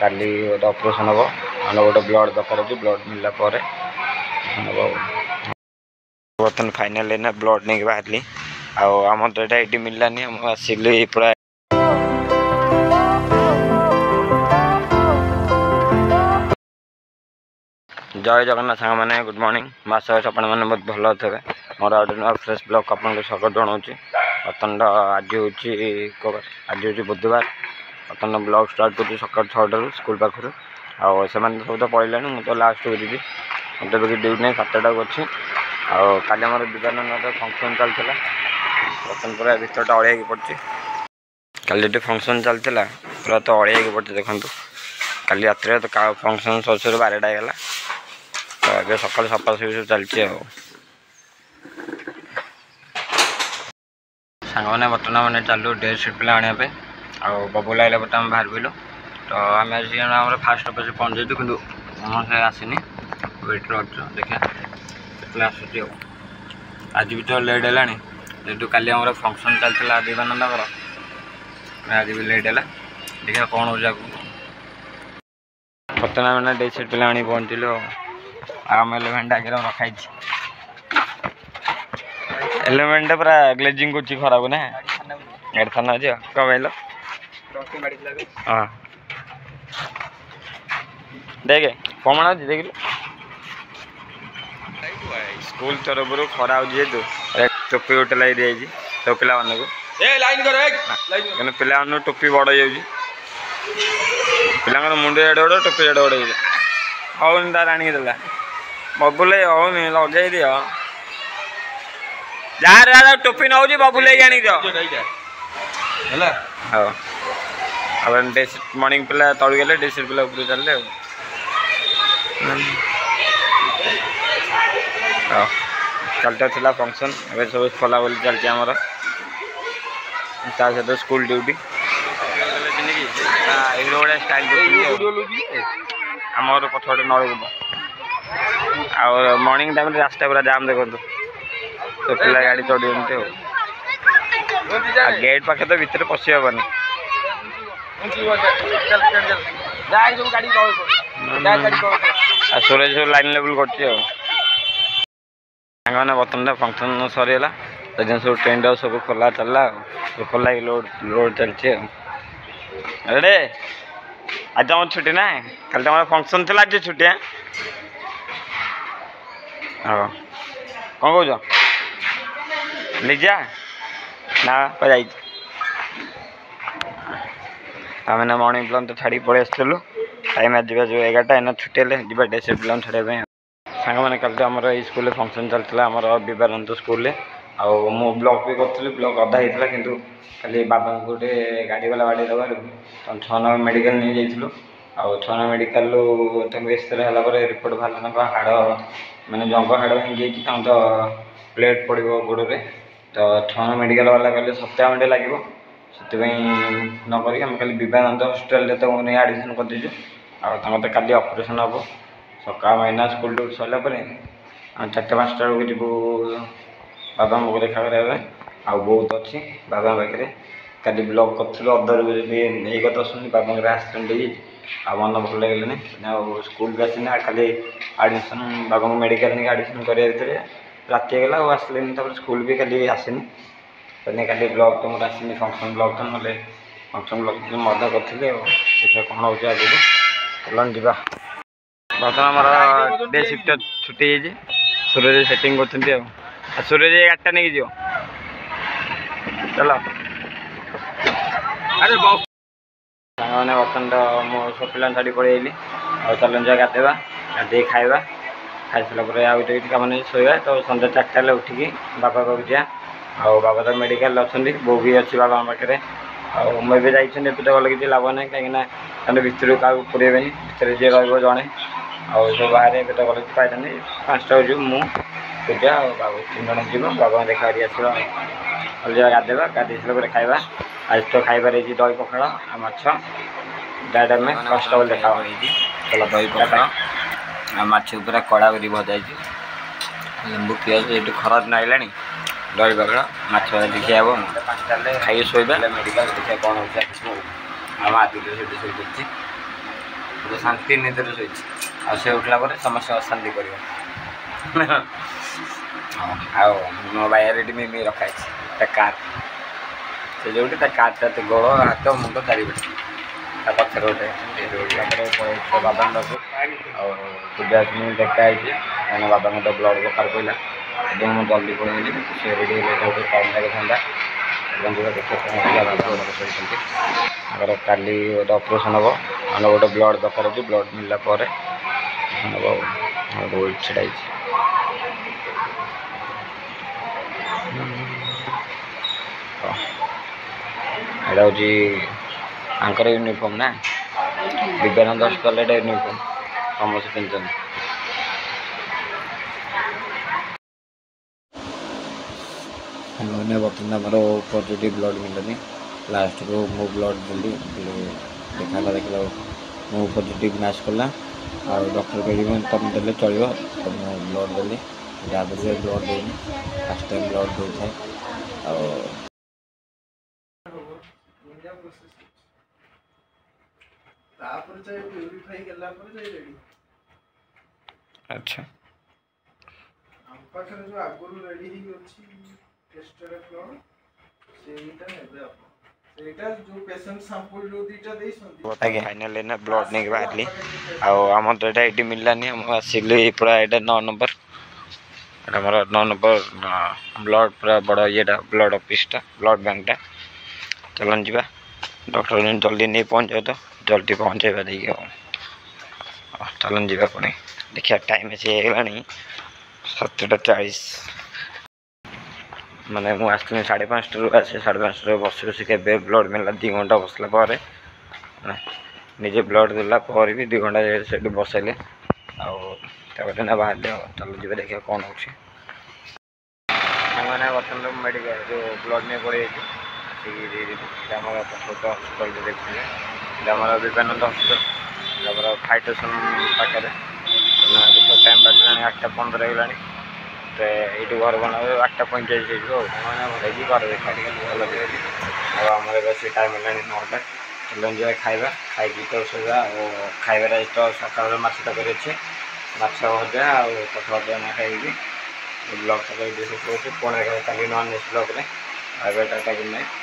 काली गोटे ऑपरेशन हम मैंने गोटे ब्लड दरकार अच्छे ब्लड मिलला बर्तन फाइनाल ब्लड नहीं बाहर आम तो ये मिललानी आसिली पूरा जय जगन्नाथ सांग मैंने गुड मॉर्निंग मास आपण मैंने बहुत भल थे मोर आउट नुआ फ्रेश ब्लॉग आपको स्वागत जनाऊँगी बर्तमान आज हूँ बुधवार बर्तमान ब्लॉग स्टार्ट कर सकाल 6 स्कूल पाखर आउ से सब तो पढ़ा मुझे तो लास्ट को जी मतलब भी ड्यूटी नहीं 7टा को अच्छी आल आम विवेकानंद फंक्शन चलता बर्तमान पूरा भरटा अड़िया पड़ी कल फंक्शन चलता पूरा तो अड़िया पड़ी देखो कल रात तो फंक्शन सर 12टा गला तो ये सकाल सफासफी सब चलती सांग मैंने बर्तमान मैंने चलू डे सीट पे आने बबुल आइला बर्तमान बाहर पड़ू तो आम आज फास्ट अफेज पहुँच जाइए कि से आसनी वेट रखु देखा के आसूँ आज भी तो लेट है जेहतु काली फंक्शन चलता विवेकानंद आज भी लेट है देखा कौन हो बर्तमान मैंने डे सीट पे आनी पहुँचलु आम एलिमेंट आगे रखाई एलिमेंट पूरा ग्लेजिंग कर खराब ना गाड़ी थाना आज कौन कहल हाँ देखे कम देख स्कूल तरफ खरा जेहतु टोपी गोटे लगे दी सब पिला पिला टोपी बड़ पिला मुंड एडे बड़ टोपी एडे बड़ हौनी तार आणिक देला बबुल हौनी लगे दियो जहाँ टोपी नौ बबुल आनी दियो हाँ अब मॉर्निंग पिला तलू गले डे सीट पिला ऊपर चलते चलता था फंक्शन ए सब खोला बोली चलती आमर सहित स्कूल ड्यूटी भाया स्टाइल आमर पछे नलकूप आ मॉर्निंग टाइम रास्ता पूरा जाम देखो तो पिला गाड़ी चढ़ी गेट पाखे तो भितर पशि हेनी सूरज सब लाइन लेवल कर बर्तमान फंक्शन सरीगला सब टेंट सब खोला चलला खोला लोड लोड चलती रेडे आज तुम छुट्टी ना कल तुम फंक्शन थी आज छुट्टी हाँ कौन कौच लिजा ना जाई आम मॉर्निंग प्लान तो छाड़ी पड़े आसलु टाइम आज 11टा एना छुट्टी है डे सीट प्लान छाड़ा सांग मैंने कल तो आम स्कूल फंक्शन चलता आम विवेकानंद स्कूल मु ब्लॉग भी करी ब्लॉग अधा होता कि खाली बाबा गोटे गाड़ी वाला बाड़ी दबार 6 नंबर मेडिकल नहीं जाइलु 6 नंबर मेडिकल एक्सरे है रिपोर्ट बाहर हाड़ मैंने जंग हाड़ भांगी तो प्लेट पड़ो गोड़े तो 6 नंबर मेडिकल वाला कहले सप्ताह खंडे लगे से नक खाली विवेकानंद हॉस्पिटल तो नहीं एडमिशन कर दीजिए तो काली ऑपरेशन हम सका महीना स्कूल ड्यूटी सरला 4-5टा बेलू जीव बाबा को देखा कराया बहुत अच्छी बाबा पाखे काली ब्लॉग करूँ अदर यही कथा शुणी बाबा एक्सीडेंट हो मन भल लगे स्कूल भी आसनी खाली एडमिशन बाबा को मेडिकल नहीं एडमिशन कराया भर राति गला आसले स्कूल भी खाली आसनी तो खाली ब्लॉग तो मोर आसनी फंक्शन ब्लॉग तो ना फंक्शन ब्लॉग मजा करी देखिए कौन हो आगे चलन जा बर्तमान आम डे शिफ्ट छुट्टी सूरज सेटिंग कर सूरज गाड़ीटा नहीं जो चलो मैंने बर्तमान तो मो सब पिला छाड़ी पड़े चलन जा गाधेवा गाधे खाଇବା खाई सारा कम शोवा तो सन्ध्या 4टा उठिकी बाबा पाक जा बाबा तो मेडिकल अच्छा बो भी अच्छी बाबा पाखे मुझे जाइए तो गले किसी लाभ ना कहीं भितर क्या पुरेबे भितर जी रणे सब बाहर तो गले पाइल 5टा बजे मु पूजा बाबू 3 जन जीव बाबा देखा आसवा अलग गाधेवा गाधे सारा खाଇବା आज तो खाइबार दही पखाड़ माछ डायरेक्ट आम कन्स्टेबल देखा चलो दही पखाड़ माछ पूरा कड़ा कर भजा लेंबू पिज ये खरा दिन आइला दही पखाड़ माछ देखिए हम 5टा खाई शोबा मेडिकल देखिए कौन हो आम आदि शोची जो शांति निद्रा शोच से उठला समस्त अशांति कर मो बाहर मिमी रखाई कार से जो कार गोड़ हाथ मुंड चारिपटे पक्ष गोटे बाबा पूजा देखाई बाबा तो ब्लड दरकार पड़ा मुझे जल्दी पड़ेगी से रेडी टाइम लगे था देखिए अगर काली गोटे ऑपरेशन हम मैंने गोटे ब्लड दरकार अच्छे ब्लड मिलला हम छाई यहाँ हूँ यूनिफॉर्म ना विवेकानंद हॉस्पिटल यूनिफॉर्म समस्त पिंधन मैंने बर्तमान आमर पॉजिटिव ब्लड मिलनी लास्ट को मो ब्लड देली देखा देखला मो पॉजिटिव मैच कला आ डॉक्टर कह तुम देले चलो तो मो ब्लड देली जहाँ ब्लड देनी फर्स्ट टाइम ब्लड दे अच्छा हम पाखरे जो आगुरु रेडी ही अछि टेस्टर फ्लो सेटा नेबे अपन सेटा जो पेशेंट सैंपल जो दीटा देई संदी बतागे फाइनल ने ब्लड ने बाहरली आ हम तो एटा एटी मिललानी हम आसिली पूरा एटा 9 नंबर एटा हमर 9 नंबर ब्लड पूरा बड़ा येटा ब्लड ऑफिसटा ब्लड बैंकटा चलन जीवा डॉक्टर ने जल्दी नहीं पहुंचे तो जल्दी पहुंचेबा देखियो चलन जीवा पुणी देखिए टाइम से गलानी 7:40 माने मु आसली 5:30 आसे 5:30 बस बस के ब्लड मिलला 2 घंटा बसला पर निजे ब्लड देला पर भी 2 घंटा से बसैले आते ना बाहर चलो जी देखिए कौन हो मैंने बर्तमान मेडिकल जो ब्लड नहीं पड़े छोट हस्पिटाल देखते विवेकानंद हस्पिटाल फायर स्टेशन पाखे टाइम बाजला 8:15 होगा तो ये घर बना 8:45 मैंने घर देखा भल आम से टाइम है 9टा चलन जा खाଇବା खाई तो सोजा खाइबार तो सकाल माछ तक अच्छे माछ भजा और पटवा ना खाई ब्लॉग तक पुणी कल नॉन वेज ब्लॉग में टाटा गुड नाइट।